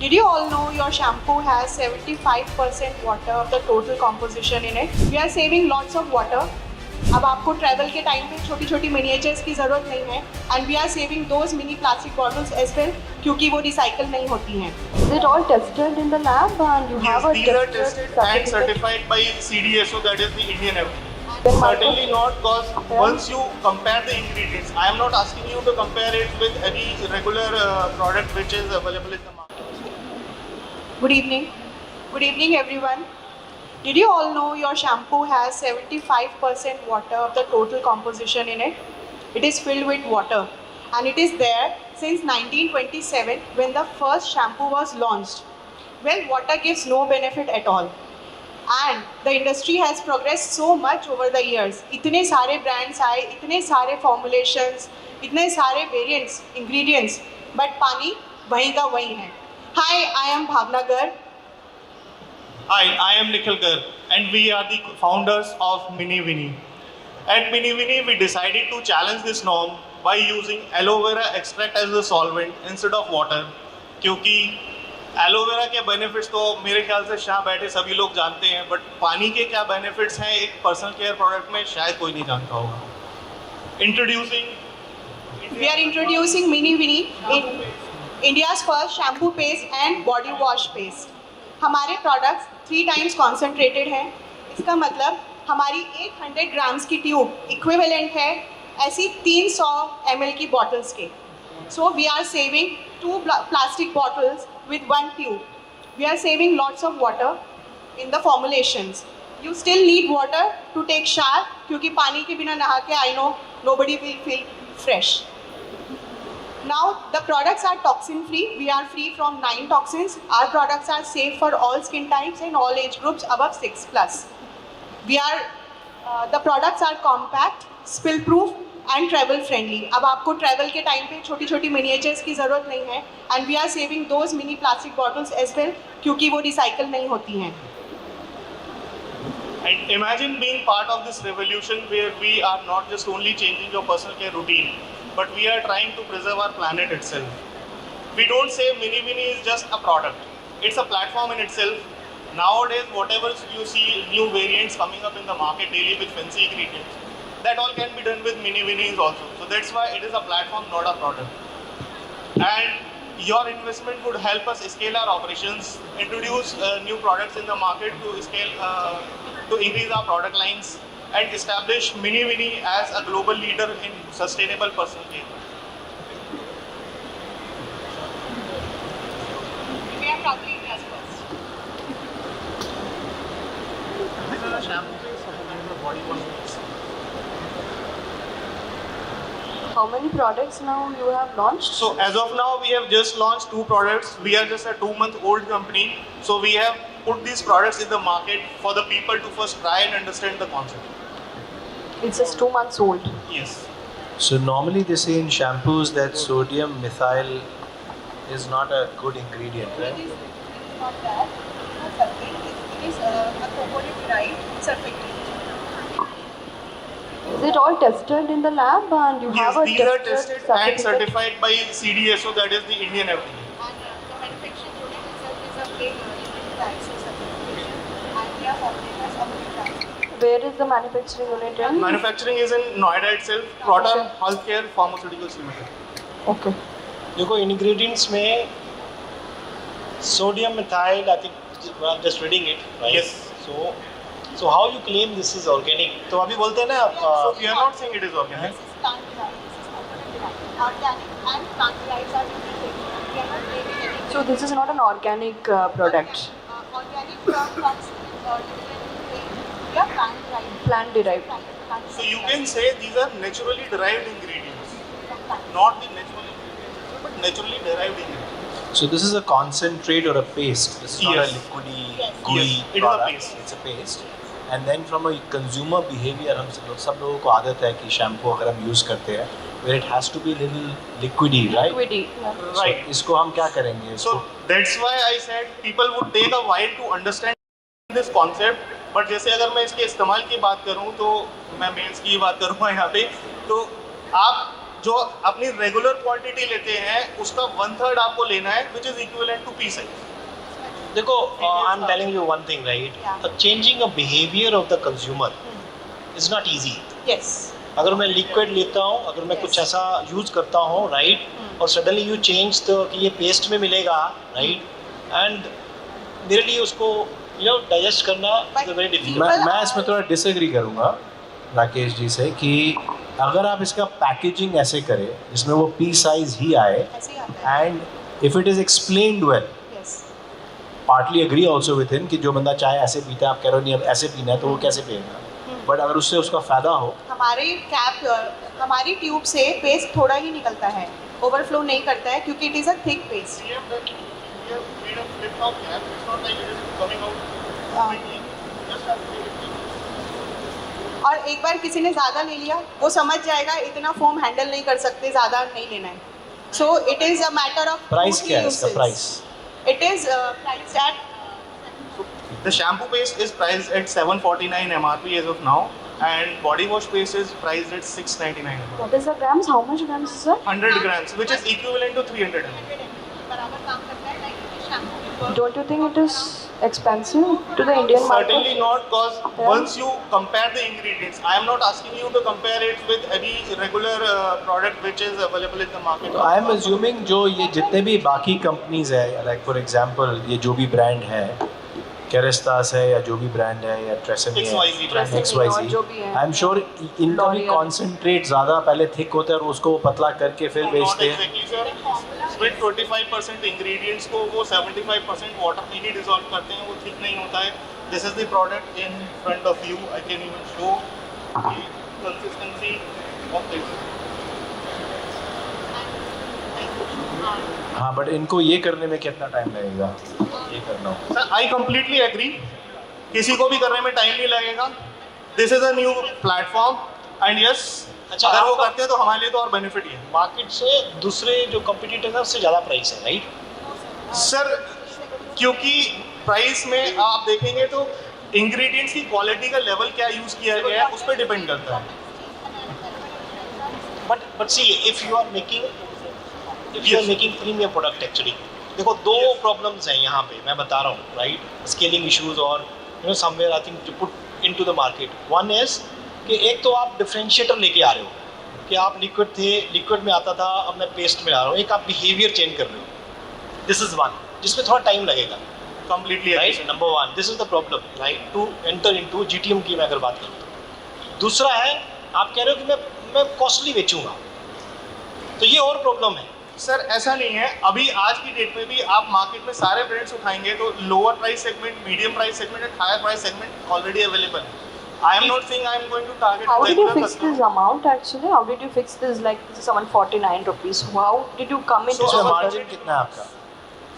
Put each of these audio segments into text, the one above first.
Did you all know your shampoo has 75% water of the total composition in it? We are saving lots of water. अब आपको travel के time पे छोटी छोटी miniatures की ज़रूरत नहीं है and we are saving those mini plastic bottles as well क्योंकि वो रिसाइकल नहीं होती हैं. Is it all tested in the lab and you have a These are tested tested and certified by CDSO, that is the Indian FDA. Certainly not, because once you compare the ingredients, I am not asking you to compare it with any regular product which is available in the market. Good evening. Good evening everyone. Did you all know your shampoo has 75% water of the total composition in it? It is filled with water and it is there since 1927 when the first shampoo was launched. Well, water gives no benefit at all. And the industry has progressed so much over the years. इतने सारे brands आए, इतने सारे formulations, इतने सारे variants, ingredients, but पानी वहीं का वहीं है. Hi, I am Bhavna Garg. Hi, I am Nikhil Garg and we are the founders of Mini Winnie. At Mini Winnie, we decided to challenge this norm by using aloe vera extract as the solvent instead of water. क्योंकि aloe vera के benefits तो मेरे ख्याल से यहाँ बैठे सभी लोग जानते हैं, बट पानी के क्या बेनिफिट्स हैं एक पर्सनल केयर प्रोडक्ट में शायद कोई नहीं जानता होगा. We are introducing Mini Winnie, India's first shampoo paste and body wash paste. हमारे प्रोडक्ट्स 3 times concentrated हैं. इसका मतलब हमारी 800 ग्राम्स की ट्यूब इक्विवेलेंट है ऐसी 300 ml की बॉटल्स के. So we are saving 2 plastic bottles with 1 tube. We are saving lots of water in the formulations. You still need water to take shower क्योंकि पानी के बिना नहा के I know nobody will feel fresh. Now the products are toxin free. We are free from 9 toxins. Our products are safe for all skin types and all age groups above 6+. The products are compact, spill proof and travel friendly. अब आपको travel के time पे छोटी छोटी miniatures की ज़रूरत नहीं है and we are saving those mini plastic bottles as well क्योंकि वो रिसाइकल नहीं होती हैं. And imagine being part of this revolution where we are not just only changing your personal care routine, but we are trying to preserve our planet itself. We don't say Mini Winnie is just a product. It's a platform in itself. Nowadays, whatever you see new variants coming up in the market daily with fancy ingredients, that all can be done with Mini Winnies also. So that's why it is a platform, not a product. And your investment would help us scale our operations, introduce new products in the market to scale, to increase our product lines, and establish Mini Winnie as a global leader in sustainable personal care. We are probably India's first. This is a shampoo base and a body wash base. How many products now you have launched? So as of now, we have just launched 2 products. We are just a 2-month-old company. So we have put these products in the market for the people to first try and understand the concept. It's just 2 months old. Yes. So normally they say in shampoos that sodium methyl is not a good ingredient, right? It is not that. It's not sulfate. It is a component derived surfactant. Is it all tested in the lab and you have a Yes, these are tested tested and certificate? certified by CDSO, that is the Indian FDA. And the manufacturing unit itself is a plain ISO certification and we are operating as a multi-brand. Where is the manufacturing unit in? Manufacturing is in Noida itself, Proton Healthcare Pharmaceuticals Limited. Okay. देखो ingredients में sodium methyl, I think I'm just reading it, right? Yes. So how you claim this is organic? तो अभी बोलते हैं ना So we are not saying it is organic. This is plant derived, this is component derived. Organic and plant derived are different things. We are not claiming anything. So this is not an organic product. Organic comes with different things. We are plant derived. Plant derived. Plant So you can say these are naturally derived ingredients. plant. Not the natural ingredients, but naturally derived ingredients. So this is a concentrate or a paste. This is not Yes. a liquidy, Yes. gooey Yes, it is a product. paste. It's a paste. And then from a consumer behavior, हम सब लोगों को आदत है कि shampoo अगर हम use करते हैं, where it has to be little liquidy, right? Liquidy. Yeah. Right. So इसको हम क्या करेंगे? So that's why I said people would take a while to understand this concept. But जैसे अगर मैं इसके इस्तेमाल की बात करूँ तो मैं मेल्स की बात करूँगा यहाँ पे, तो आप जो अपनी रेगुलर क्वांटिटी लेते हैं उसका 1/3 आपको लेना है, which is equivalent to pea size. देखो, I am telling you one thing, right? Yeah. Changing a behaviour of the consumer is not easy. Yes. अगर मैं लिक्विड लेता हूँ, अगर मैं कुछ ऐसा यूज करता हूँ, राइट, और सडनली यू चेंज तो कि ये पेस्ट में मिलेगा, राइट, एंड मेरे लिए उसको डाइजेस्ट करना इज वेरी डिफिकल्ट. मैं इसमें थोड़ा डिसएग्री करूंगा राकेश जी से कि अगर आप इसका पैकेजिंग ऐसे करें जिसमें वो पी साइज ही आए ऐसे ही आता है. And if it is explained well, Yes. Partly agree also with him कि जो बंदा चाय ऐसे पीता है, आप कह रहे हो नहीं अब ऐसे पीना है तो वो कैसे पिएगा, बट अगर उससे उसका फ़ायदा हो. हमारी ट्यूब से पेस्ट थोड़ा ही निकलता है, ओवरफ्लो नहीं करता है क्योंकि it is a thick paste. We have made a flip top cap. It's not like it is coming out quickly. Just have to make it. और एक बार किसी ने ज़्यादा ले लिया, वो समझ जाएगा इतना फोम हैंडल नहीं कर सकते, ज़्यादा नहीं लेना है. So it is a matter of price क्या है इसका price? It is priced eight The shampoo paste is priced at 749 MRP as of now, and body wash paste is priced at 699 MRP. What is the grams? How much grams is that? 100 grams, which is equivalent to 300 ml. बराबर काम करता है like shampoo. Don't you think it is expensive to the Indian Certainly market? not, because once you compare the ingredients, I am not asking you to compare it with any regular product which is available in the market. तो I am assuming जो ये जितने भी बाकी companies है, like for example ये जो भी ब्रांड है, कैरेस्टास है या जो भी ब्रांड है या ट्रेसेमी है, XYZ और जो भी है. आई एम श्योर इनका भी L'Oreal. कॉन्सेंट्रेट ज़्यादा पहले थिक होता है और उसको वो पतला करके फिर Not बेचते हैं. exactly, sir. With 25% ingredients को वो 75% water में ही dissolve करते हैं, वो ठीक नहीं होता है. This is the product in front of you. I can even show the consistency of this. हाँ, बट इनको ये करने में कितना टाइम लगेगा, ये करना हो? Sir, I completely agree. किसी को भी करने में टाइम नहीं लगेगा. This is a new platform and yes, अच्छा, अगर वो आपका- करते हैं तो हमारे लिए तो और बेनिफिट ही है. मार्केट से दूसरे जो कंपटीटर है उससे ज़्यादा प्राइस है, राइट? सर, क्योंकि प्राइस में आप देखेंगे तो इंग्रेडिएंट्स की क्वालिटी का लेवल क्या यूज़ किया गया है उस पर डिपेंड करता है. But see, if you are making premium product, actually देखो दो Yes. प्रॉब्लम्स हैं यहाँ पे, मैं बता रहा हूँ, राइट? स्केलिंग इश्यूज और somewhere I think to put into the market. One is कि एक तो आप डिफरेंशिएटर लेके आ रहे हो कि आप लिक्विड में आता था, अब मैं पेस्ट में आ रहा हूँ. एक आप बिहेवियर चेंज कर रहे हो. दिस इज वन जिसमें थोड़ा टाइम लगेगा, completely right? Number one, this is the problem, right, to enter into GTM की मैं अगर बात करूँ तो. दूसरा है, आप कह रहे हो कि मैं कॉस्टली बेचूंगा, तो ये और प्रॉब्लम है. सर ऐसा नहीं है. अभी आज की डेट में भी आप मार्केट में सारे ब्रांड्स उठाएंगे तो lower price segment, medium price segment and higher price segment already available है. I am not saying I am going to target How did you fix this amount actually? How did you fix this? Like this is 749 rupees. How did you come into So, इसमें this our margin market? कितना है आपका?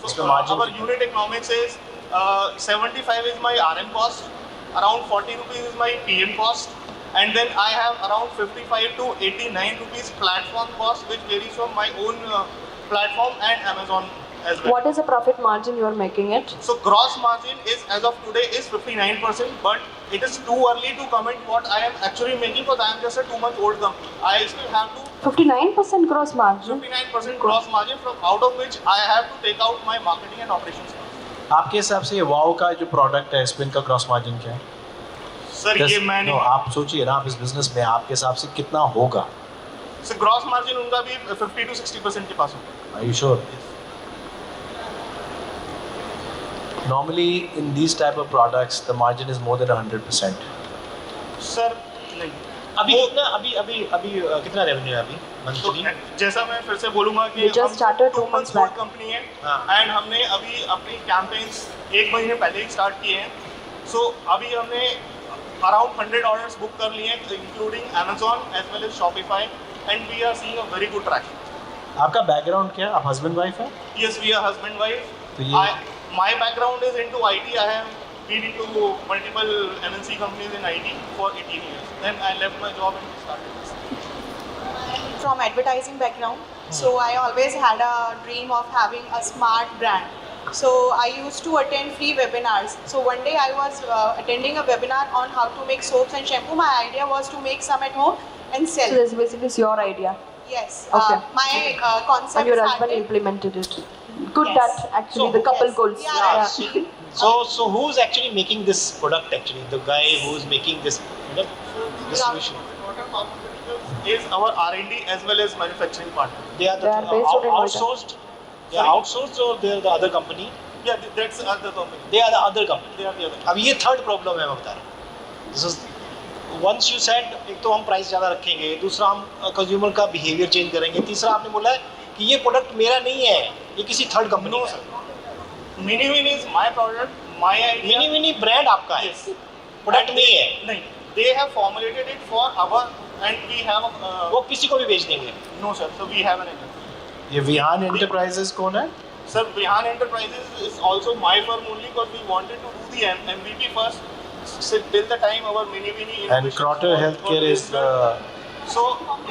So, इसमें margin our कितना? unit economics is 75 is my RM cost, around 40 rupees is my PM cost, and then I have around 55 to 89 rupees platform cost, which varies from my own platform and Amazon as well. What is the profit margin you are making it? So gross margin is as of today is 59%, but it is too early to comment what I am actually making because I am just a 2-month-old company. I still have to 59% gross margin. 59% gross margin, from out of which I have to take out my marketing and operations cost. आपके हिसाब से wow का जो product है इसमें इनका cross margin क्या है? सर ये मैं no, नहीं. आप सोचिए ना, आप इस बिजनेस में आपके हिसाब से कितना होगा? सर ग्रॉस मार्जिन उनका भी 50 to 60% के पास होगा. Are you sure? Normally in these type of products the margin is more than 100%. Sir नहीं. अभी वो- कितना अभी कितना रेवेन्यू है अभी तो मंथली? जैसा मैं फिर से बोलूंगा कि You just started 2 months back. Company है हाँ. एंड हमने अभी अपनी कैंपेन्स 1 महीने पहले ही स्टार्ट किए हैं. सो अभी हमने अराउंड 100 ऑर्डर्स बुक कर लिए हैं including Amazon as well as Shopify, and we are seeing a very good traction. आपका बैकग्राउंड क्या है? आप हस्बैंड वाइफ है? Yes, we are husband wife. तो ये My background is into IT. I have been into multiple MNC companies in IT for 18 years. Then I left my job and started this. From advertising background, so I always had a dream of having a smart brand. So I used to attend free webinars. So one day I was attending a webinar on how to make soaps and shampoo. My idea was to make some at home and So sell. this basically is your idea. Yes. Okay. My concept And your husband started. implemented it. Good Yes. that actually So, the couple yes, goals. we are Yeah. a team. So who's actually making this product actually? The guy who's making this distribution. Is our R&D as well as manufacturing partner. They are They are based out in Noida. outsourced. They are Sorry? outsourced or they are the other company. Yeah, that's other company. They are the other company. They are the other. अब ये third problem है मैं बता रहा हूँ. This is once you said एक तो हम प्राइस ज़्यादा रखेंगे, दूसरा हम कंज्यूमर का बिहेवियर चेंज करेंगे, तीसरा आपने बोला है कि ये प्रोडक्ट मेरा नहीं है, ये किसी थर्ड कंपनी No, का sir. है. Mini Vini is my product, my idea. Mini mini brand आपका है, Yes. प्रोडक्ट And नहीं they- है. नहीं. They have formulated it for our and we have वो किसी को भी बेच देंगे. no sir. So we have an agent. ये विहान एंटरप्राइजेस कौन है? Sir, Vihan Enterprises is also my firm only because we wanted to do the MVP first. Till the time our Mini Vini and क्रॉटर health care is So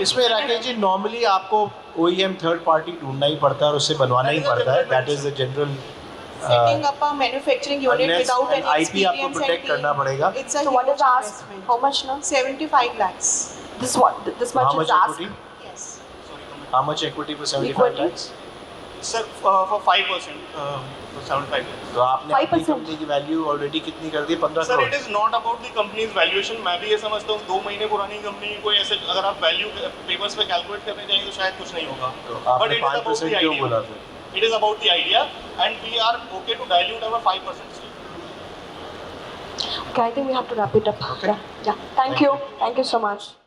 इसमें Rakesh ji normally आपको OEM third party ढूंढना ही पड़ता है और उससे बनवाना ही पड़ता है. That is the general Setting up a manufacturing unit unless without an any IP experience आपको and protect team, करना पड़ेगा. It's a So what huge is asked? investment. How much now? 75 lakhs. This how much much is asked. equity? Yes. How much equity for 75 Equity? lakhs? sir, for 5%, for 75 lakhs. तो आपने अपनी 5%? Company की value already कितनी कर दी? 15 sir crore. It is not about the companies valuation. मैं भी ये समझता हूँ 2 महीने पुरानी कंपनी कोई ऐसे अगर आप वैल्यू पेपर्स पे कैलकुलेट करने जाएंगे तो शायद कुछ नहीं होगा. तो But आपने it is about 5% the क्यों idea. बोला फिर? It is about the idea and we are okay to dilute our 5% stake. Okay, I think we have to wrap it up. Okay. Yeah. Thank you. Thank you so much.